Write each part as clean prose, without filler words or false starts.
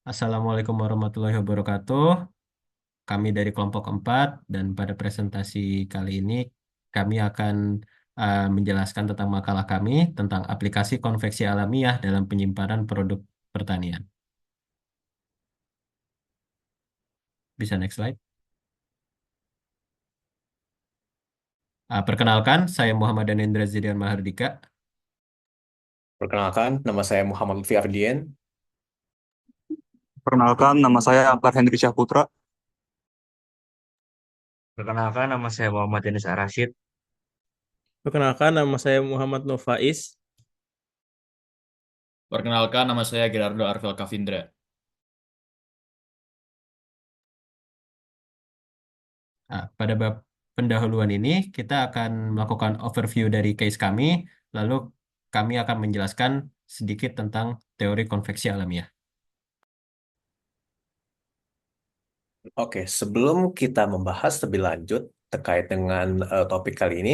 Assalamualaikum warahmatullahi wabarakatuh. Kami dari kelompok 4 dan pada presentasi kali ini kami akan menjelaskan tentang makalah kami tentang aplikasi konveksi alamiah dalam penyimpanan produk pertanian. Bisa next slide. Perkenalkan, saya Muhammad Danendra Zidian Mahardika. Perkenalkan, nama saya Muhammad Lutfi Ardian. Perkenalkan, nama saya Akbar Hendri Syahputra. Perkenalkan, nama saya Muhammad Yanis Arasyid. Perkenalkan, nama saya Muhammad Nofais. Perkenalkan, nama saya Gerardo Arvel Kavindra. Pada bab pendahuluan ini kita akan melakukan overview dari case kami, lalu kami akan menjelaskan sedikit tentang teori konveksi alamiah. Oke, sebelum kita membahas lebih lanjut terkait dengan topik kali ini,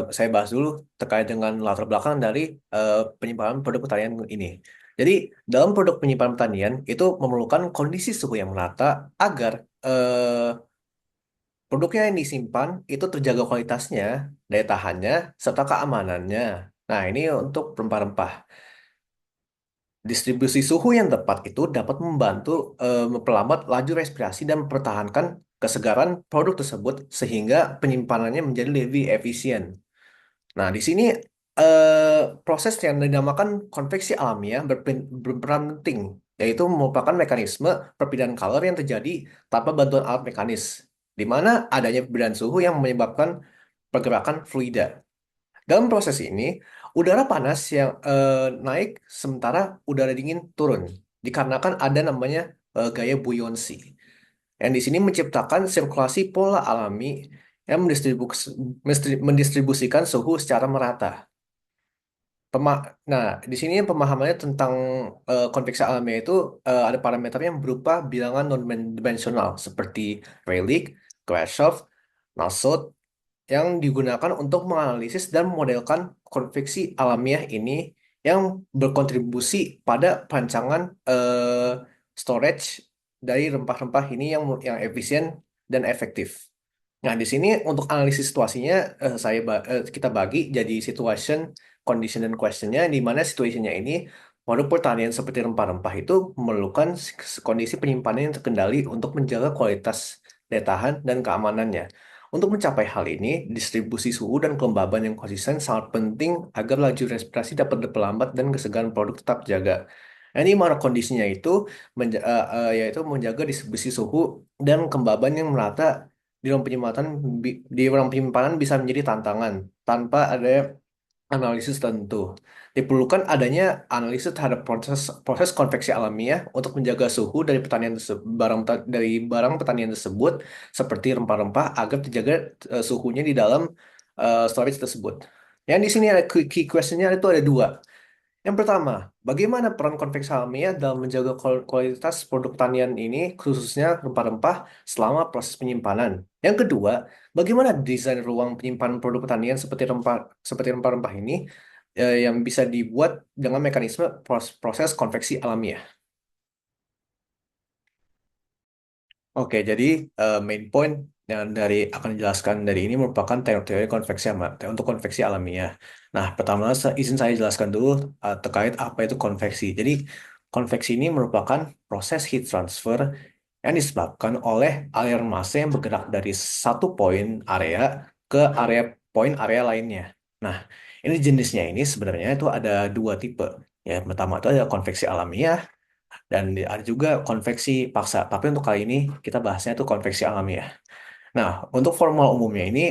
saya bahas dulu terkait dengan latar belakang dari penyimpanan produk pertanian ini. Jadi, dalam produk penyimpanan pertanian itu memerlukan kondisi suhu yang merata agar produknya yang disimpan itu terjaga kualitasnya, daya tahannya, serta keamanannya. Nah, ini untuk rempah-rempah. Distribusi suhu yang tepat itu dapat membantu memperlambat laju respirasi dan mempertahankan kesegaran produk tersebut sehingga penyimpanannya menjadi lebih efisien. Nah, di sini proses yang dinamakan konveksi alamiah berperan penting, yaitu merupakan mekanisme perpindahan kalor yang terjadi tanpa bantuan alat mekanis, di mana adanya perbedaan suhu yang menyebabkan pergerakan fluida. Dalam proses ini, udara panas yang naik sementara udara dingin turun, dikarenakan ada namanya gaya buoyancy. Yang di sini menciptakan sirkulasi pola alami yang mendistribusikan suhu secara merata. Nah, di sini pemahamannya tentang konveksi alamiah itu ada parameter yang berupa bilangan non-dimensional seperti Rayleigh, Grashof, Nosot, yang digunakan untuk menganalisis dan memodelkan konveksi alamiah ini yang berkontribusi pada perancangan storage dari rempah-rempah ini yang efisien dan efektif. Nah, di sini untuk analisis situasinya kita bagi jadi situation, condition, dan questionnya, di mana situationnya ini produk pertanian seperti rempah-rempah itu memerlukan kondisi penyimpanan yang terkendali untuk menjaga kualitas daya tahan dan keamanannya. Untuk mencapai hal ini, distribusi suhu dan kelembaban yang konsisten sangat penting agar laju respirasi dapat diperlambat dan kesegaran produk tetap terjaga. Nah, ini mana kondisinya itu yaitu menjaga distribusi suhu dan kelembaban yang merata di ruang penyimpanan bisa menjadi tantangan tanpa ada analisis tentu. Diperlukan adanya analisis terhadap proses proses konveksi alamiah untuk menjaga suhu dari dari barang pertanian tersebut seperti rempah-rempah agar terjaga suhunya di dalam storage tersebut. Yang di sini ada key questionnya itu ada dua. Yang pertama, bagaimana peran konveksi alamiah dalam menjaga kualitas produk pertanian ini, khususnya rempah-rempah, selama proses penyimpanan? Yang kedua, bagaimana desain ruang penyimpanan produk pertanian seperti rempah-rempah ini yang bisa dibuat dengan mekanisme proses konveksi alamiah? Oke, jadi main point yang akan dijelaskan dari ini merupakan teori untuk konveksi alamiah. Nah, pertama izin saya jelaskan dulu terkait apa itu konveksi. Jadi, konveksi ini merupakan proses heat transfer yang disebabkan oleh aliran massa yang bergerak dari satu poin area ke area lainnya. Nah, ini jenisnya ini sebenarnya itu ada dua tipe. Ya, pertama itu ada konveksi alamiah dan ada juga konveksi paksa. Tapi untuk kali ini kita bahasnya itu konveksi alamiah. Nah, untuk formula umumnya ini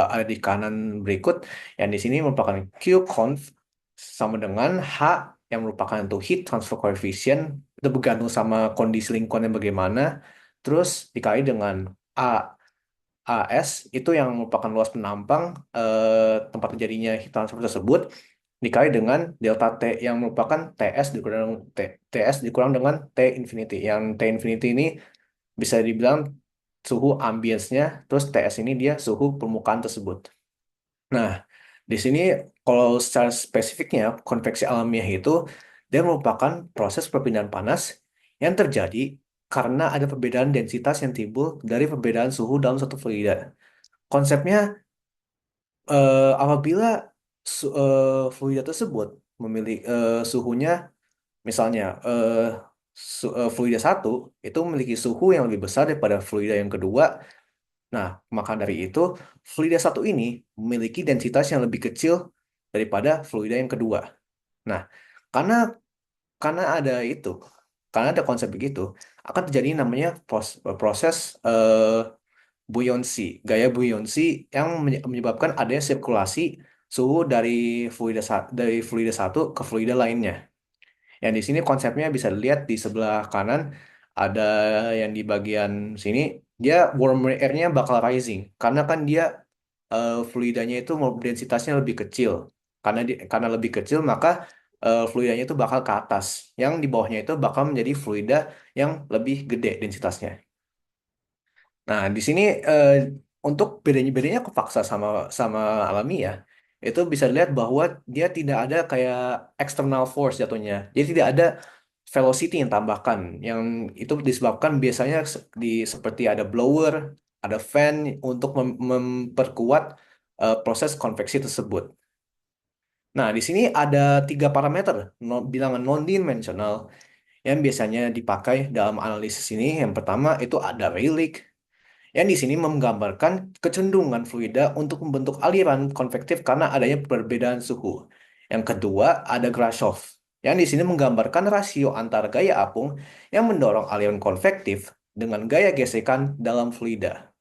ada di kanan berikut yang di sini merupakan Q conv sama dengan H yang merupakan itu heat transfer coefficient itu bergantung sama kondisi lingkungan yang bagaimana. Terus dikali dengan A AS itu yang merupakan luas penampang tempat terjadinya heat transfer tersebut dikali dengan delta T yang merupakan TS dikurang dengan T infinity. Yang T infinity ini bisa dibilang suhu ambience-nya, terus TS ini dia suhu permukaan tersebut. Nah, di sini kalau secara spesifiknya konveksi alamiah itu dia merupakan proses perpindahan panas yang terjadi karena ada perbedaan densitas yang timbul dari perbedaan suhu dalam satu fluida. Konsepnya apabila fluida tersebut memiliki suhunya, misalnya fluida satu itu memiliki suhu yang lebih besar daripada fluida yang kedua. Nah, maka dari itu fluida satu ini memiliki densitas yang lebih kecil daripada fluida yang kedua. Nah, karena karena ada itu, karena ada konsep begitu, akan terjadi namanya proses buoyancy, gaya buoyancy yang menyebabkan adanya sirkulasi suhu dari fluida satu ke fluida lainnya. Yang di sini konsepnya bisa dilihat di sebelah kanan ada yang di bagian sini, dia warm air-nya bakal rising karena kan dia fluidanya itu densitasnya lebih kecil. Karena lebih kecil maka fluidanya itu bakal ke atas. Yang di bawahnya itu bakal menjadi fluida yang lebih gede densitasnya. Nah, di sini untuk bedanya kepaksa sama sama alamiah itu bisa dilihat bahwa dia tidak ada kayak external force jatuhnya. Jadi tidak ada velocity yang tambahkan, yang itu disebabkan biasanya seperti ada blower, ada fan untuk memperkuat proses konveksi tersebut. Nah, di sini ada tiga parameter bilangan non-dimensional yang biasanya dipakai dalam analisis ini. Yang pertama itu ada Rayleigh, yang di sini menggambarkan kecenderungan fluida untuk membentuk aliran konvektif karena adanya perbedaan suhu. Yang kedua ada Grashof, yang di sini menggambarkan rasio antara gaya apung yang mendorong aliran konvektif dengan gaya gesekan dalam fluida.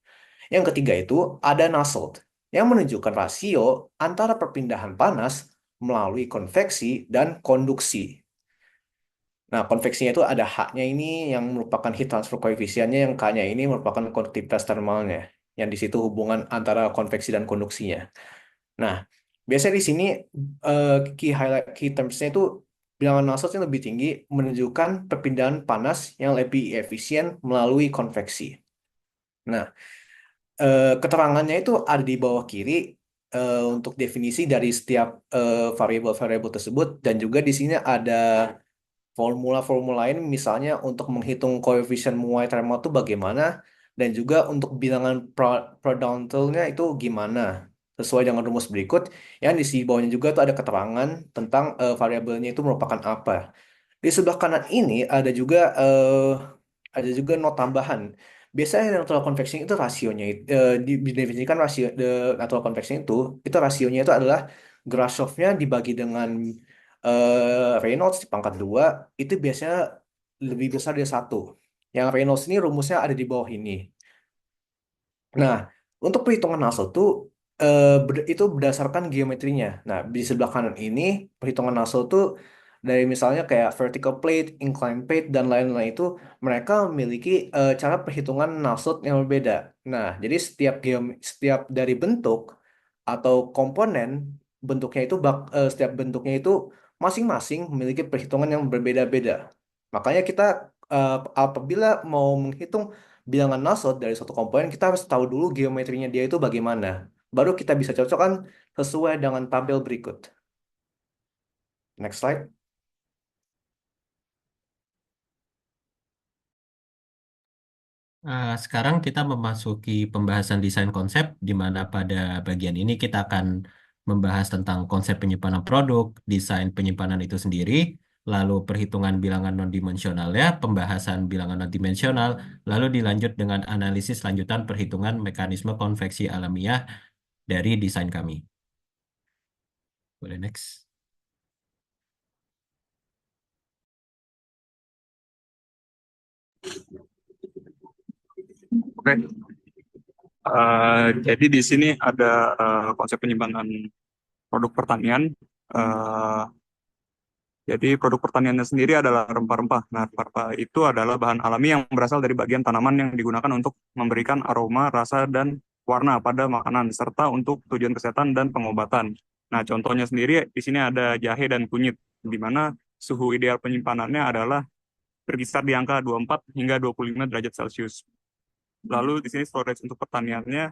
Yang ketiga itu ada Nusselt, yang menunjukkan rasio antara perpindahan panas melalui konveksi dan konduksi. Nah, konveksinya itu ada H-nya ini yang merupakan heat transfer koefisiennya, yang K-nya ini merupakan konduktivitas termalnya, yang di situ hubungan antara konveksi dan konduksinya. Nah, biasanya di sini key terms-nya itu bilangan Nusselt yang lebih tinggi menunjukkan perpindahan panas yang lebih efisien melalui konveksi. Nah, keterangannya itu ada di bawah kiri untuk definisi dari setiap variabel-variabel tersebut, dan juga di sini ada formula-formula lain, misalnya untuk menghitung koefisien muai thermal itu bagaimana, dan juga untuk bilangan Prandtl-nya itu gimana, sesuai dengan rumus berikut. Yang di sisi bawahnya juga tuh ada keterangan tentang variabelnya itu merupakan apa. Di sebelah kanan ini ada juga not tambahan. Biasanya natural convection itu rasionya didefinisikan rasio natural convection itu rasionya itu adalah Grashof-nya dibagi dengan Reynolds di pangkat 2 itu biasanya lebih besar dari satu. Yang Reynolds ini rumusnya ada di bawah ini. Nah, untuk perhitungan Nusselt itu berdasarkan geometrinya. Nah, di sebelah kanan ini perhitungan Nusselt dari misalnya kayak vertical plate, inclined plate, dan lain-lain itu mereka memiliki cara perhitungan Nusselt yang berbeda. Nah, jadi setiap dari bentuk atau komponen bentuknya setiap bentuknya itu masing-masing memiliki perhitungan yang berbeda-beda. Makanya kita apabila mau menghitung bilangan Nusselt dari suatu komponen, kita harus tahu dulu geometrinya dia itu bagaimana. Baru kita bisa cocokkan sesuai dengan tabel berikut. Next slide. Sekarang kita memasuki pembahasan desain konsep, di mana pada bagian ini kita akan membahas tentang konsep penyimpanan produk, desain penyimpanan itu sendiri, lalu perhitungan bilangan non-dimensionalnya, pembahasan bilangan non-dimensional, lalu dilanjut dengan analisis lanjutan perhitungan mekanisme konveksi alamiah dari desain kami. Boleh next. Oke, jadi di sini ada konsep penyimpanan produk pertanian. Eh, jadi produk pertaniannya sendiri adalah rempah-rempah. Nah, rempah-rempah itu adalah bahan alami yang berasal dari bagian tanaman yang digunakan untuk memberikan aroma, rasa, dan warna pada makanan, serta untuk tujuan kesehatan dan pengobatan. Nah, contohnya sendiri di sini ada jahe dan kunyit, di mana suhu ideal penyimpanannya adalah berkisar di angka 24 hingga 25 derajat Celcius. Lalu di sini storage untuk pertaniannya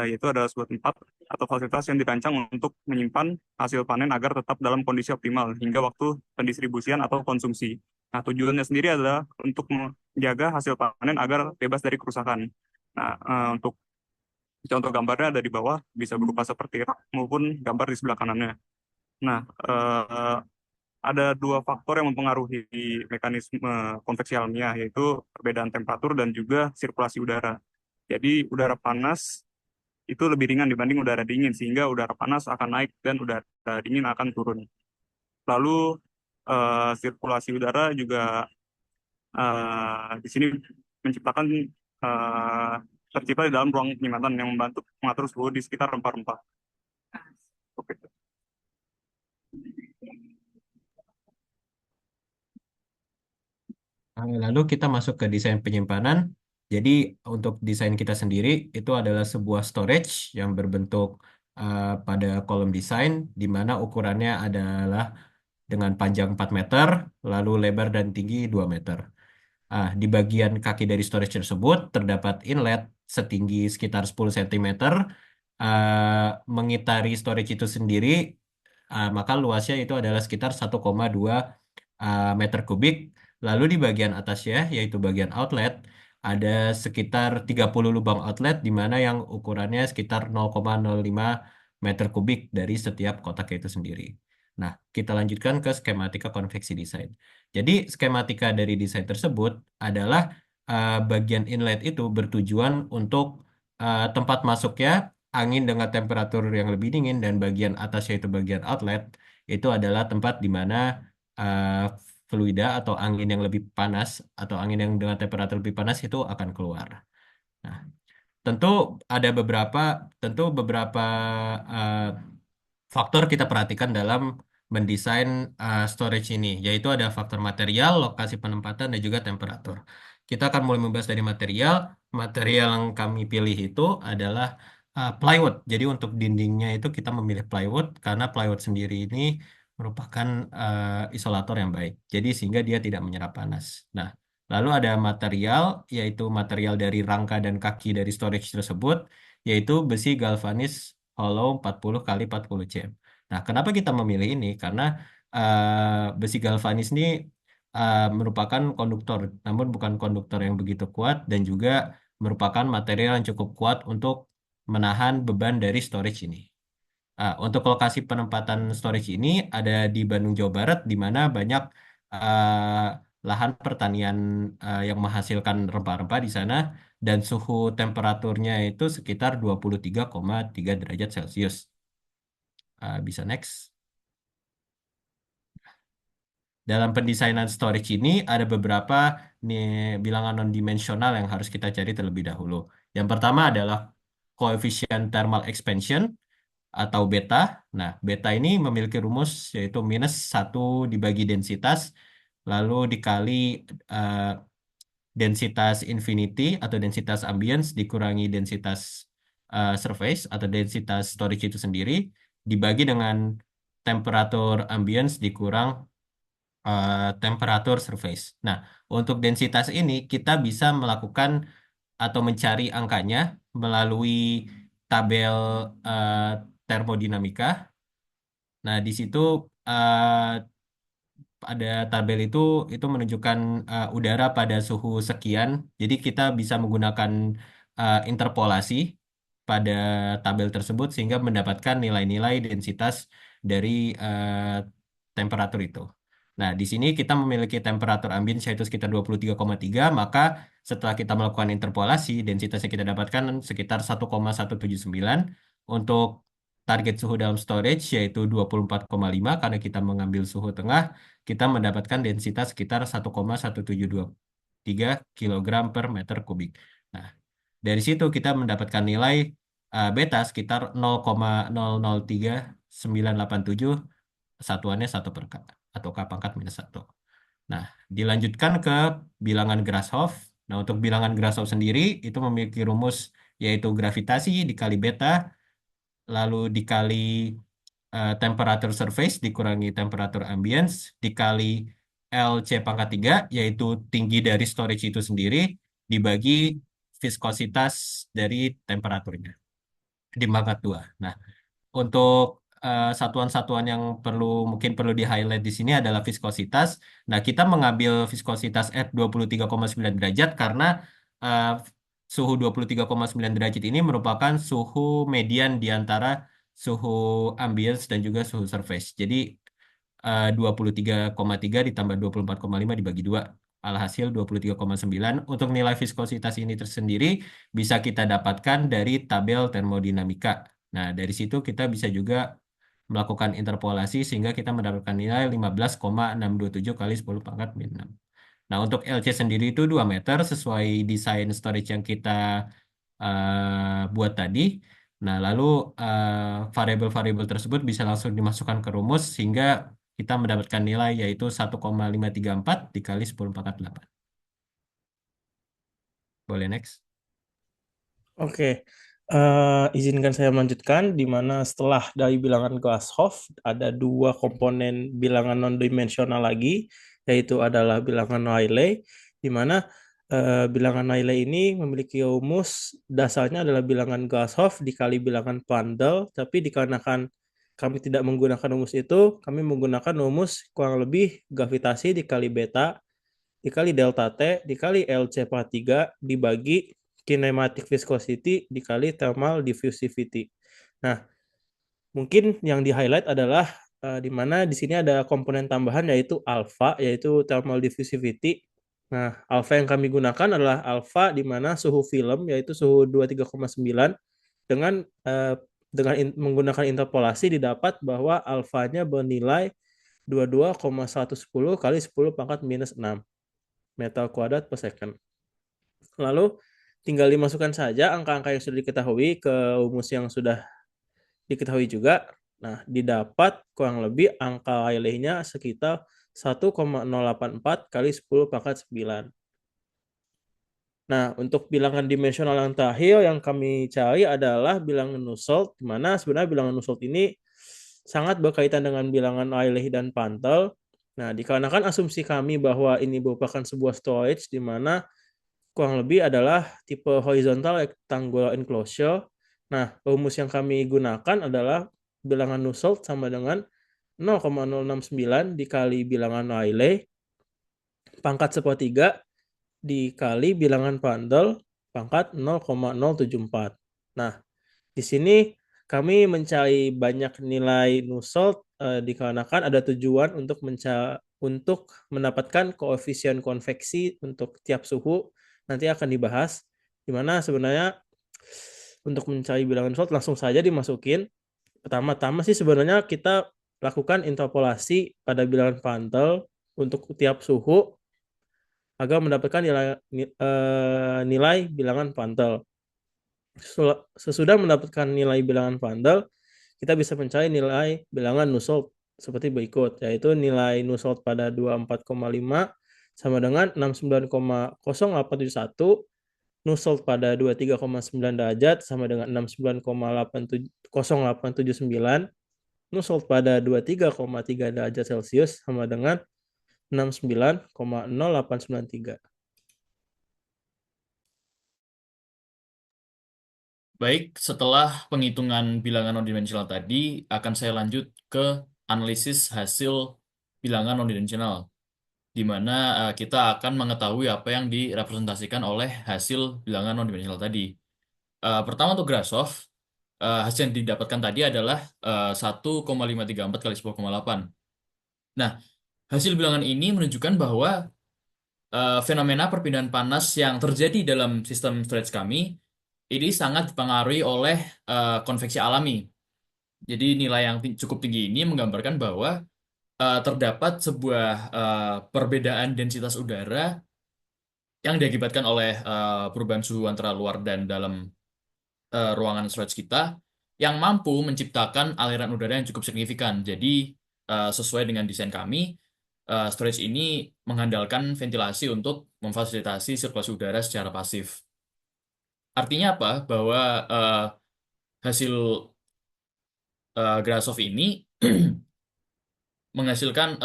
yaitu adalah sebuah tempat atau fasilitas yang dirancang untuk menyimpan hasil panen agar tetap dalam kondisi optimal hingga waktu pendistribusian atau konsumsi. Nah, tujuannya sendiri adalah untuk menjaga hasil panen agar bebas dari kerusakan. Nah, untuk contoh gambarnya ada di bawah, bisa berupa seperti rak maupun gambar di sebelah kanannya. Nah, ada dua faktor yang mempengaruhi mekanisme konveksi alamiah, yaitu perbedaan temperatur dan juga sirkulasi udara. Jadi, udara panas itu lebih ringan dibanding udara dingin, sehingga udara panas akan naik dan udara dingin akan turun. Lalu, sirkulasi udara juga di sini menciptakan eh, tercipta di dalam ruang penyimatan yang membantu mengatur suhu di sekitar rempah-rempah. Oke. Lalu kita masuk ke desain penyimpanan. Jadi untuk desain kita sendiri itu adalah sebuah storage yang berbentuk pada kolom desain di mana ukurannya adalah dengan panjang 4 meter, lalu lebar dan tinggi 2 meter. Di bagian kaki dari storage tersebut terdapat inlet setinggi sekitar 10 cm mengitari storage itu sendiri, maka luasnya itu adalah sekitar 1,2 meter kubik. Lalu di bagian atasnya, yaitu bagian outlet, ada sekitar 30 lubang outlet di mana yang ukurannya sekitar 0,05 meter kubik dari setiap kotak itu sendiri. Nah, kita lanjutkan ke skematika konveksi desain. Jadi, skematika dari desain tersebut adalah bagian inlet itu bertujuan untuk tempat masuknya angin dengan temperatur yang lebih dingin dan bagian atasnya itu bagian outlet itu adalah tempat di mana uh, fluida atau angin yang lebih panas atau angin yang dengan temperatur lebih panas itu akan keluar. Nah, tentu ada beberapa uh, faktor kita perhatikan dalam mendesain storage ini, yaitu ada faktor material, lokasi penempatan, dan juga temperatur. Kita akan mulai membahas dari material. Material yang kami pilih itu adalah plywood. Jadi untuk dindingnya itu kita memilih plywood karena plywood sendiri ini merupakan isolator yang baik. Jadi sehingga dia tidak menyerap panas. Nah, lalu ada material, yaitu material dari rangka dan kaki dari storage tersebut, yaitu besi galvanis hollow 40 kali 40 cm. Nah, kenapa kita memilih ini? Karena besi galvanis ini merupakan konduktor, namun bukan konduktor yang begitu kuat dan juga merupakan material yang cukup kuat untuk menahan beban dari storage ini. Untuk lokasi penempatan storage ini ada di Bandung, Jawa Barat, di mana banyak lahan pertanian yang menghasilkan rempah-rempah di sana dan suhu temperaturnya itu sekitar 23,3 derajat Celcius. Bisa next. Dalam pendesainan storage ini ada beberapa bilangan non-dimensional yang harus kita cari terlebih dahulu. Yang pertama adalah koefisien thermal expansion atau beta. Nah, beta ini memiliki rumus yaitu -1 dibagi densitas, lalu dikali eh, densitas infinity atau densitas ambience dikurangi densitas surface atau densitas storage itu sendiri, dibagi dengan temperatur ambience dikurang temperatur surface. Nah, untuk densitas ini kita bisa melakukan atau mencari angkanya melalui tabel eh, termodinamika. Nah, di situ ada tabel itu menunjukkan udara pada suhu sekian. Jadi kita bisa menggunakan interpolasi pada tabel tersebut sehingga mendapatkan nilai-nilai densitas dari temperatur itu. Nah, di sini kita memiliki temperatur ambien yaitu sekitar 23,3, maka setelah kita melakukan interpolasi, densitas yang kita dapatkan sekitar 1,179. Untuk target suhu dalam storage yaitu 24,5 karena kita mengambil suhu tengah, kita mendapatkan densitas sekitar 1,1723 kilogram per meter kubik. Nah, dari situ kita mendapatkan nilai beta sekitar 0,003987, satuannya 1 per K atau K pangkat -1. Nah, dilanjutkan ke bilangan Grashof. Nah, untuk bilangan Grashof sendiri itu memiliki rumus yaitu gravitasi dikali beta lalu dikali temperatur surface dikurangi temperatur ambience dikali LC pangkat 3 yaitu tinggi dari storage itu sendiri dibagi viskositas dari temperaturnya di pangkat 2. Nah, untuk satuan-satuan yang mungkin perlu di-highlight di sini adalah viskositas. Nah, kita mengambil viskositas F 23,9 derajat karena eh, suhu 23,9 derajat ini merupakan suhu median di antara suhu ambience dan juga suhu surface. Jadi 23,3 ditambah 24,5 dibagi 2. Alhasil 23,9. Untuk nilai viskositas ini tersendiri bisa kita dapatkan dari tabel termodinamika. Nah, dari situ kita bisa juga melakukan interpolasi sehingga kita mendapatkan nilai 15,627 kali 10 pangkat min 6. Nah, untuk LC sendiri itu 2 meter sesuai desain storage yang kita buat tadi. Nah, lalu variabel-variabel tersebut bisa langsung dimasukkan ke rumus sehingga kita mendapatkan nilai yaitu 1,534 dikali 10 pangkat 8. Boleh next? Oke, izinkan saya melanjutkan di mana setelah dari bilangan Glashof ada dua komponen bilangan non-dimensional lagi, yaitu adalah bilangan Rayleigh, di mana bilangan Rayleigh ini memiliki rumus dasarnya adalah bilangan Glashof dikali bilangan Prandtl, tapi dikarenakan kami tidak menggunakan rumus itu, kami menggunakan rumus kurang lebih gravitasi dikali beta dikali delta T dikali LC per 3 dibagi kinematic viscosity dikali thermal diffusivity. Nah, mungkin yang di-highlight adalah di mana di sini ada komponen tambahan yaitu alpha, yaitu thermal diffusivity. Nah, alpha yang kami gunakan adalah alpha di mana suhu film yaitu suhu 23,9 dengan menggunakan interpolasi didapat bahwa alfanya bernilai 22,110 kali 10 pangkat minus 6 meter kuadrat per second. Lalu tinggal dimasukkan saja angka-angka yang sudah diketahui ke rumus yang sudah diketahui juga. Nah, didapat kurang lebih angka Rayleigh-nya sekitar 1,084 kali 10 pangkat 9. Nah, untuk bilangan dimensional yang terakhir yang kami cari adalah bilangan Nusselt, di mana sebenarnya bilangan Nusselt ini sangat berkaitan dengan bilangan Rayleigh dan Prandtl. Nah, dikarenakan asumsi kami bahwa ini merupakan sebuah storage di mana kurang lebih adalah tipe horizontal rectangular enclosure. Nah, rumus yang kami gunakan adalah bilangan Nusselt sama dengan 0,069 dikali bilangan Rayleigh pangkat sepertiga dikali bilangan Prandtl pangkat 0,074. Nah, di sini kami mencari banyak nilai Nusselt dikarenakan ada tujuan untuk mendapatkan koefisien konveksi untuk tiap suhu nanti akan dibahas di mana sebenarnya untuk mencari bilangan Nusselt langsung saja dimasukin. Pertama-tama sih sebenarnya kita lakukan interpolasi pada bilangan Prandtl untuk tiap suhu agar mendapatkan nilai bilangan Prandtl. Sesudah mendapatkan nilai bilangan Prandtl, kita bisa mencari nilai bilangan Nusselt seperti berikut, yaitu nilai Nusselt pada 24,5 sama dengan 69,0871, Nusselt pada 23,9 derajat sama dengan 69,0879, Nusselt pada 23,3 derajat Celcius sama dengan 69,0893. Baik, setelah penghitungan bilangan non-dimensional tadi, akan saya lanjut ke analisis hasil bilangan non-dimensional, di mana kita akan mengetahui apa yang direpresentasikan oleh hasil bilangan non-dimensional tadi. Pertama untuk Grashof, hasil yang didapatkan tadi adalah 1,534 kali 10,8. Nah, hasil bilangan ini menunjukkan bahwa fenomena perpindahan panas yang terjadi dalam sistem storage kami ini sangat dipengaruhi oleh konveksi alami. Jadi nilai yang cukup tinggi ini menggambarkan bahwa terdapat sebuah perbedaan densitas udara yang diakibatkan oleh perubahan suhu antara luar dan dalam ruangan storage kita yang mampu menciptakan aliran udara yang cukup signifikan. Jadi sesuai dengan desain kami, storage ini mengandalkan ventilasi untuk memfasilitasi sirkulasi udara secara pasif. Artinya apa? Bahwa hasil Grashof ini menghasilkan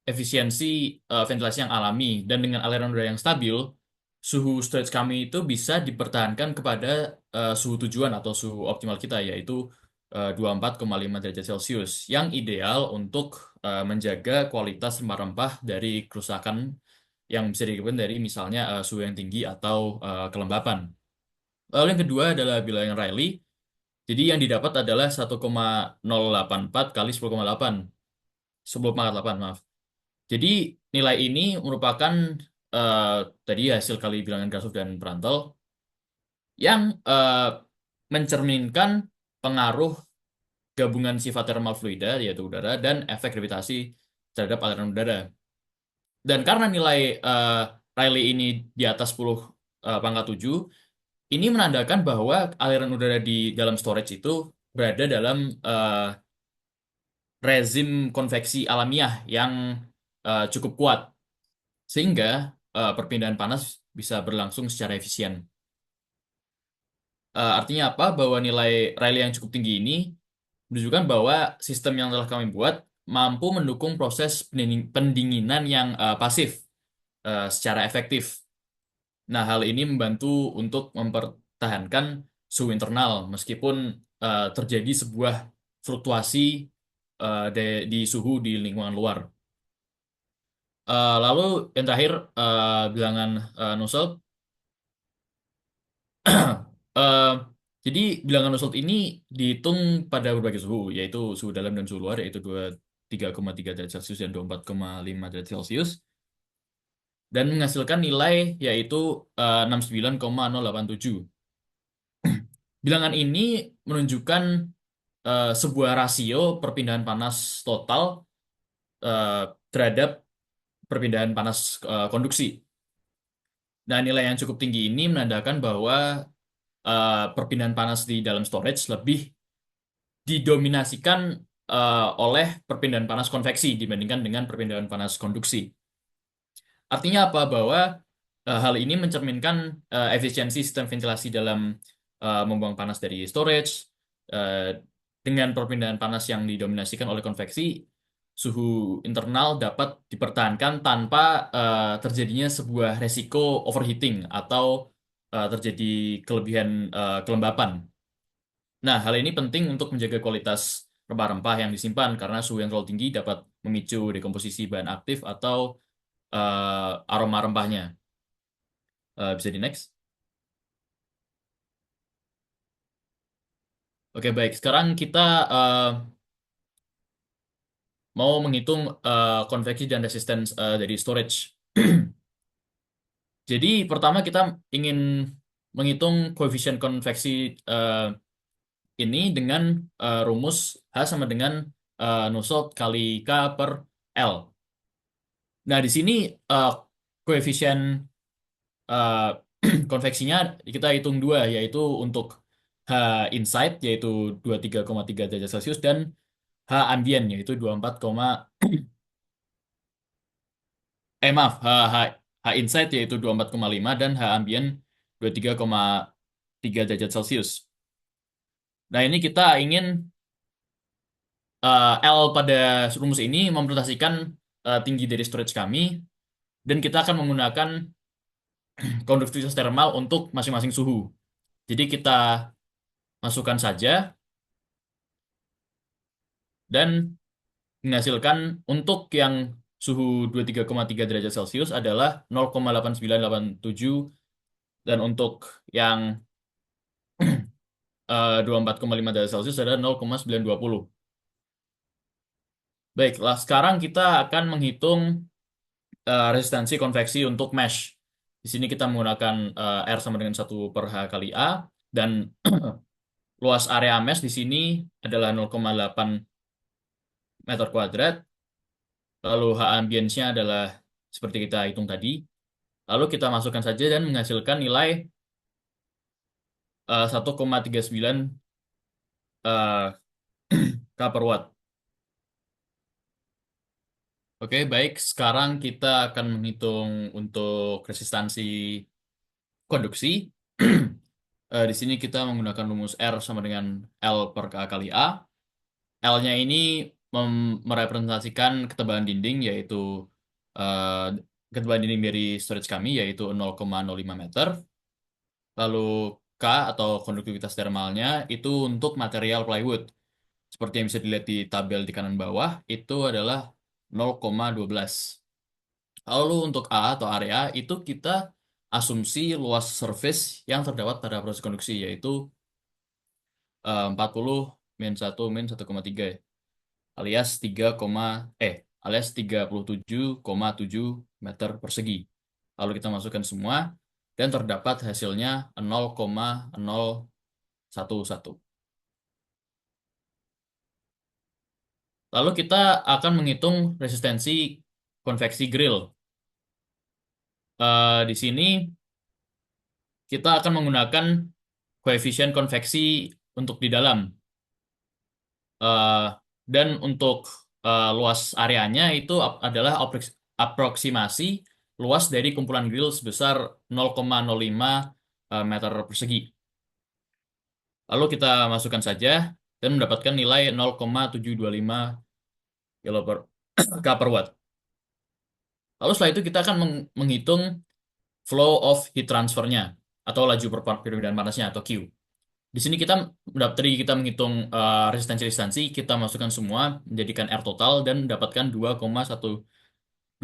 efisiensi ventilasi yang alami dan dengan aliran udara yang stabil, suhu storage kami itu bisa dipertahankan kepada suhu tujuan atau suhu optimal kita, yaitu 24,5 derajat Celcius yang ideal untuk menjaga kualitas rempah-rempah dari kerusakan yang bisa disebabkan dari misalnya suhu yang tinggi atau kelembapan. Lalu yang kedua adalah bilangan Rayleigh. Jadi yang didapat adalah 1,084 kali 10,8. 10,8, maaf. Jadi nilai ini merupakan eh, tadi hasil kali bilangan Grashof dan Prandtl yang mencerminkan pengaruh gabungan sifat thermal fluida, yaitu udara, dan efek gravitasi terhadap aliran udara. Dan karena nilai Rayleigh ini di atas 10 pangkat 7, ini menandakan bahwa aliran udara di dalam storage itu berada dalam rezim konveksi alamiah yang cukup kuat, sehingga perpindahan panas bisa berlangsung secara efisien. Artinya apa? Bahwa nilai Rayleigh yang cukup tinggi ini menunjukkan bahwa sistem yang telah kami buat mampu mendukung proses pendinginan yang pasif secara efektif. Nah, hal ini membantu untuk mempertahankan suhu internal meskipun terjadi sebuah fluktuasi di suhu di lingkungan luar. Lalu yang terakhir bilangan Nusselt. Eh, jadi bilangan Nusselt ini dihitung pada berbagai suhu, yaitu suhu dalam dan suhu luar, yaitu 23,3 derajat Celcius dan 24,5 derajat Celcius, dan menghasilkan nilai yaitu 69,087. Bilangan ini menunjukkan sebuah rasio perpindahan panas total terhadap perpindahan panas konduksi. Nah, nilai yang cukup tinggi ini menandakan bahwa perpindahan panas di dalam storage lebih didominasikan oleh perpindahan panas konveksi dibandingkan dengan perpindahan panas konduksi. Artinya apa? Bahwa hal ini mencerminkan efisiensi sistem ventilasi dalam membuang panas dari storage. Dengan perpindahan panas yang didominasikan oleh konveksi, suhu internal dapat dipertahankan tanpa terjadinya sebuah resiko overheating atau terjadi kelebihan kelembapan. Nah, hal ini penting untuk menjaga kualitas rempah-rempah yang disimpan karena suhu yang terlalu tinggi dapat memicu dekomposisi bahan aktif atau aroma rempahnya. Bisa di next. Oke, baik. Sekarang kita mau menghitung konveksi dan resistance dari storage. Jadi pertama kita ingin menghitung koefisien konveksi ini dengan rumus H sama dengan Nusselt kali K per L. Nah, di sini koefisien konveksinya kita hitung dua, yaitu untuk H inside, yaitu 23,3 derajat Celcius, dan H ambient, yaitu 24, maaf, H inside yaitu 24,5 dan H ambient 23,3 derajat Celcius. Nah, ini kita ingin L pada rumus ini mempresentasikan tinggi dari storage kami, dan kita akan menggunakan konduktivitas thermal untuk masing-masing suhu. Jadi kita masukkan saja dan menghasilkan untuk yang suhu 23,3 derajat Celcius adalah 0,8987, dan untuk yang 24,5 derajat Celcius adalah 0,920. Baiklah, sekarang kita akan menghitung resistansi konveksi untuk mesh. Di sini kita menggunakan R sama dengan 1 per H kali A, dan luas area mesh di sini adalah 0,8 meter kuadrat. Lalu H ambience-nya adalah seperti kita hitung tadi. Lalu kita masukkan saja dan menghasilkan nilai 1,39 K per watt. Oke, baik. Sekarang kita akan menghitung untuk resistansi konduksi. Di sini kita menggunakan rumus R sama dengan L per K kali A. L-nya ini merepresentasikan ketebalan dinding, yaitu eh, ketebalan dinding dari storage kami, yaitu 0,05 meter. Lalu K atau konduktivitas thermalnya itu untuk material plywood, seperti yang bisa dilihat di tabel di kanan bawah, itu adalah 0,12. Lalu untuk A atau area, itu kita asumsi luas surface yang terdapat pada proses konduksi, yaitu 40 min 1 min 1,3 ya. alias 3, alias 37,7 meter persegi. Lalu kita masukkan semua dan terdapat hasilnya 0,011. Lalu kita akan menghitung resistensi konveksi grill. Di sini kita akan menggunakan koefisien konveksi untuk di dalam. Eh, dan untuk luas areanya itu adalah aproksimasi luas dari kumpulan grill sebesar 0,05 meter persegi. Lalu kita masukkan saja dan mendapatkan nilai 0,725 kilo per K per watt. Lalu setelah itu kita akan menghitung flow of heat transfernya atau laju perbedaan panasnya atau Q. Di sini dari kita menghitung resistansi, kita masukkan semua, menjadikan R total dan mendapatkan 2,129.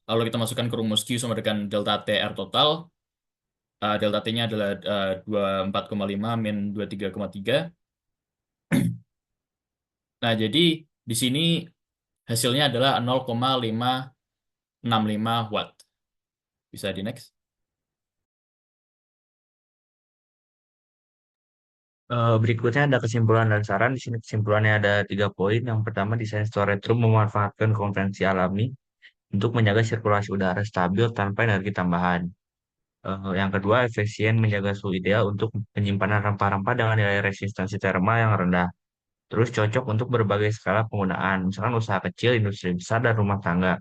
Lalu kita masukkan ke rumus Q sama dengan delta T R total. Delta T-nya adalah 24,5 min 23,3. Nah, jadi di sini hasilnya adalah 0,565 watt. Bisa di next. Berikutnya ada kesimpulan dan saran. Di sini kesimpulannya ada 3 poin. Yang pertama, desain storage room memanfaatkan konvensi alami untuk menjaga sirkulasi udara stabil tanpa energi tambahan. Yang kedua, efisien menjaga suhu ideal untuk penyimpanan rempah-rempah dengan nilai resistansi termal yang rendah. Terus cocok untuk berbagai skala penggunaan, misalkan usaha kecil, industri besar, dan rumah tangga.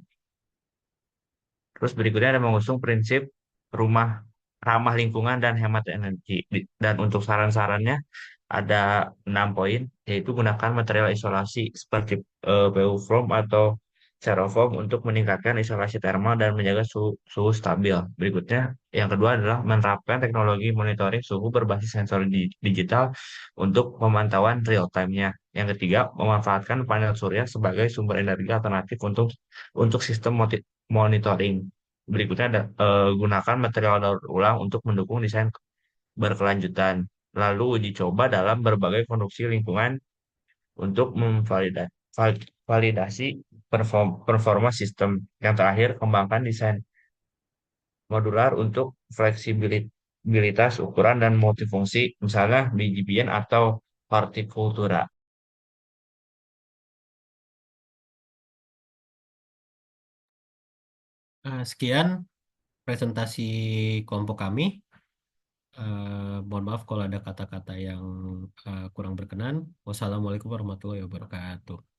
Terus berikutnya ada mengusung prinsip rumah ramah lingkungan dan hemat energi. Dan untuk saran-sarannya ada 6 poin, yaitu gunakan material isolasi seperti PU foam atau styrofoam untuk meningkatkan isolasi termal dan menjaga suhu stabil. Berikutnya, yang kedua adalah menerapkan teknologi monitoring suhu berbasis sensor digital untuk pemantauan real time-nya. Yang ketiga, memanfaatkan panel surya sebagai sumber energi alternatif untuk sistem monitoring. Berikutnya ada gunakan material daur ulang untuk mendukung desain berkelanjutan. Lalu uji coba dalam berbagai konstruksi lingkungan untuk memvalidasi performa sistem. Yang terakhir, kembangkan desain modular untuk fleksibilitas ukuran dan multifungsi, misalnya biji-bijian atau hortikultura. Sekian presentasi kelompok kami. Mohon maaf kalau ada kata-kata yang kurang berkenan. Wassalamualaikum warahmatullahi wabarakatuh.